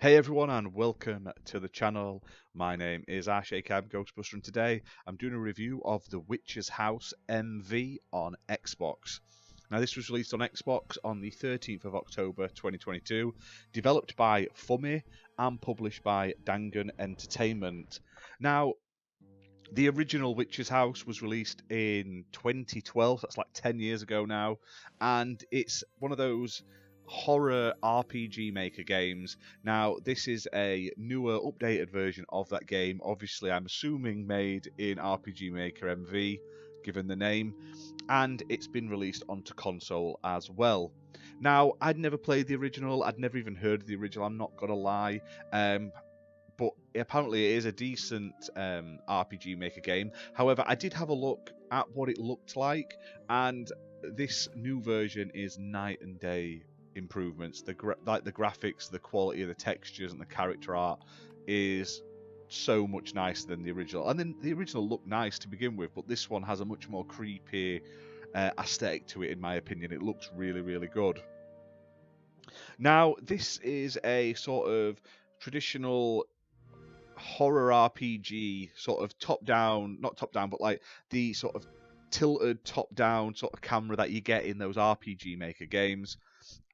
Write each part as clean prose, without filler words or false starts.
Hey everyone and welcome to the channel. My name is Ash, aka Ghostbuster, and today I'm doing a review of The Witcher's House MV on Xbox. Now this was released on Xbox on the 13th of October 2022, developed by Fummy and published by DANGEN Entertainment. Now the original Witcher's House was released in 2012, that's like 10 years ago now, and it's one of those horror RPG maker games. Now this is a newer updated version of that game, obviously I'm assuming made in RPG Maker MV given the name, and it's been released onto console as well. Now I'd never played the original, I'd never even heard of the original, I'm not gonna lie, but apparently it is a decent RPG Maker game. However, I did have a look at what it looked like, and this new version is night and day improvements. The graphics, the quality of the textures, and the character art is so much nicer than the original. And then the original looked nice to begin with, but this one has a much more creepy aesthetic to it, in my opinion. It looks really, really good. Now, this is a sort of traditional horror RPG, sort of top-down, not top-down, but like the sort of tilted top-down sort of camera that you get in those RPG Maker games.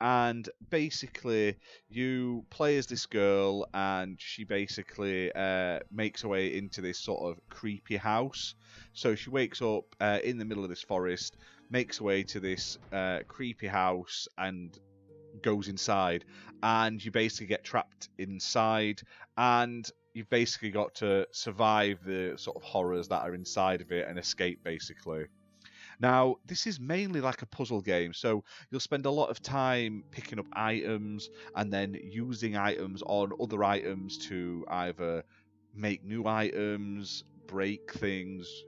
And basically you play as this girl, and she basically makes her way into this sort of creepy house. So she wakes up in the middle of this forest, makes her way to this creepy house and goes inside, and you basically get trapped inside, and you've basically got to survive the sort of horrors that are inside of it and escape basically. Now, this is mainly like a puzzle game, so you'll spend a lot of time picking up items and then using items on other items to either make new items, break things,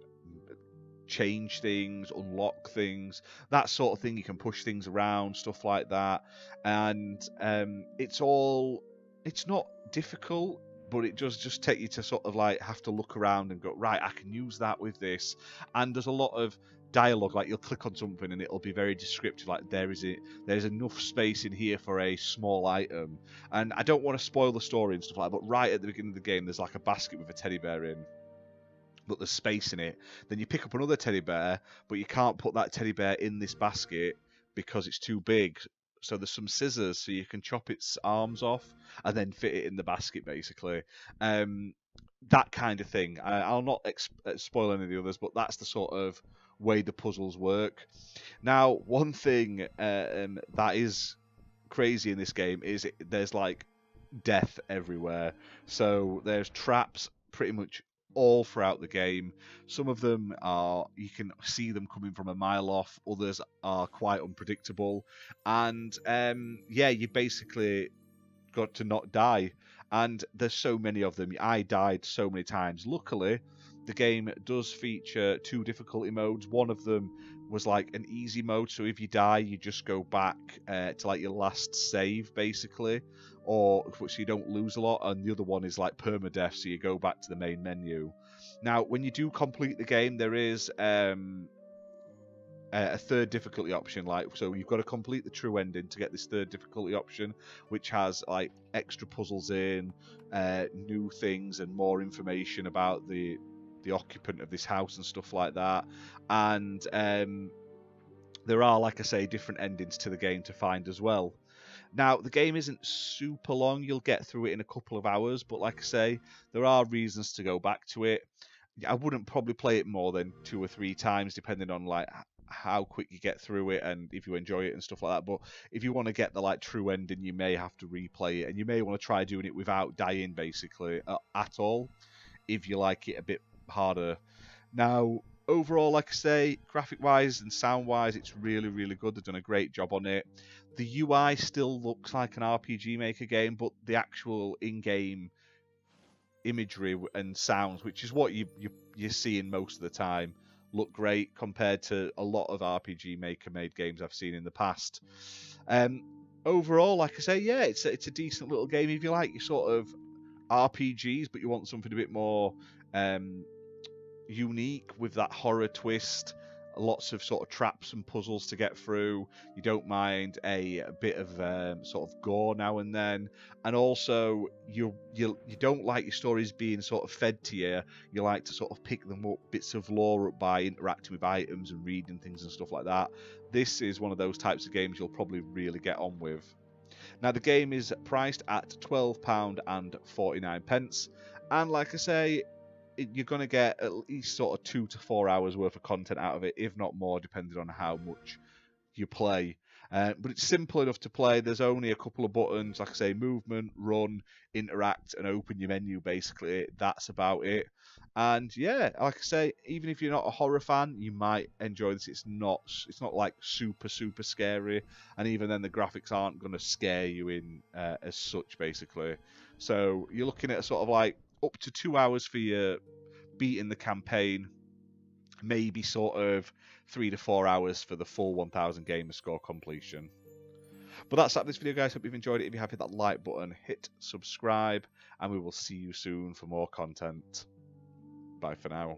change things, unlock things, that sort of thing. You can push things around, stuff like that. And it's not difficult, but it does just take you to sort of like have to look around and go, right, I can use that with this. And there's a lot of dialogue, like you'll click on something and it'll be very descriptive, like there's enough space in here for a small item. And I don't want to spoil the story and stuff like that, but right at the beginning of the game there's like a basket with a teddy bear in, but there's space in it. Then you pick up another teddy bear, but you can't put that teddy bear in this basket because it's too big. So there's some scissors so you can chop its arms off and then fit it in the basket basically. That kind of thing. I'll not spoil any of the others, but that's the sort of way the puzzles work. Now, one thing that is crazy in this game is there's like death everywhere. So there's traps pretty much all throughout the game. Some of them are, you can see them coming from a mile off, others are quite unpredictable, and yeah, you basically got to not die, and there's so many of them. I died so many times. Luckily the game does feature two difficulty modes. One of them was like an easy mode, so if you die you just go back to like your last save basically, or so you don't lose a lot, and the other one is like permadeath, so you go back to the main menu. Now when you do complete the game, there is a third difficulty option, like, so you've got to complete the true ending to get this third difficulty option, which has like extra puzzles in, new things and more information about the occupant of this house and stuff like that. And there are, like I say, different endings to the game to find as well. Now, the game isn't super long, you'll get through it in a couple of hours, but like I say, there are reasons to go back to it. I wouldn't probably play it more than 2 or 3 times, depending on like how quick you get through it and if you enjoy it and stuff like that. But if you want to get the like true ending, you may have to replay it, and you may want to try doing it without dying basically at all, if you like it a bit harder. Now, overall, like I say, graphic wise and sound wise, it's really, really good. They've done a great job on it. The UI still looks like an RPG Maker game, but the actual in-game imagery and sounds, which is what you're seeing most of the time, look great compared to a lot of RPG Maker made games I've seen in the past. Overall, like I say, yeah, it's a decent little game if you like your sort of RPGs, but you want something a bit more unique with that horror twist. lots of sort of traps and puzzles to get through. You don't mind a bit of sort of gore now and then, and also you don't like your stories being sort of fed to you. You like to sort of pick them up, bits of lore up by interacting with items and reading things and stuff like that. This is one of those types of games you'll probably really get on with. Now the game is priced at £12.49, and like I say, you're going to get at least sort of 2 to 4 hours worth of content out of it, if not more, depending on how much you play. But it's simple enough to play. There's only a couple of buttons, like I say, movement, run, interact, and open your menu, basically. That's about it. And yeah, like I say, even if you're not a horror fan, you might enjoy this. It's not like super scary, and even then the graphics aren't going to scare you in as such, basically. So you're looking at sort of like up to 2 hours for your beating the campaign, maybe sort of 3 to 4 hours for the full 1000 gamer score completion. But that's it for this video, guys. Hope you've enjoyed it. If you have, hit that like button, hit subscribe, and we will see you soon for more content. Bye for now.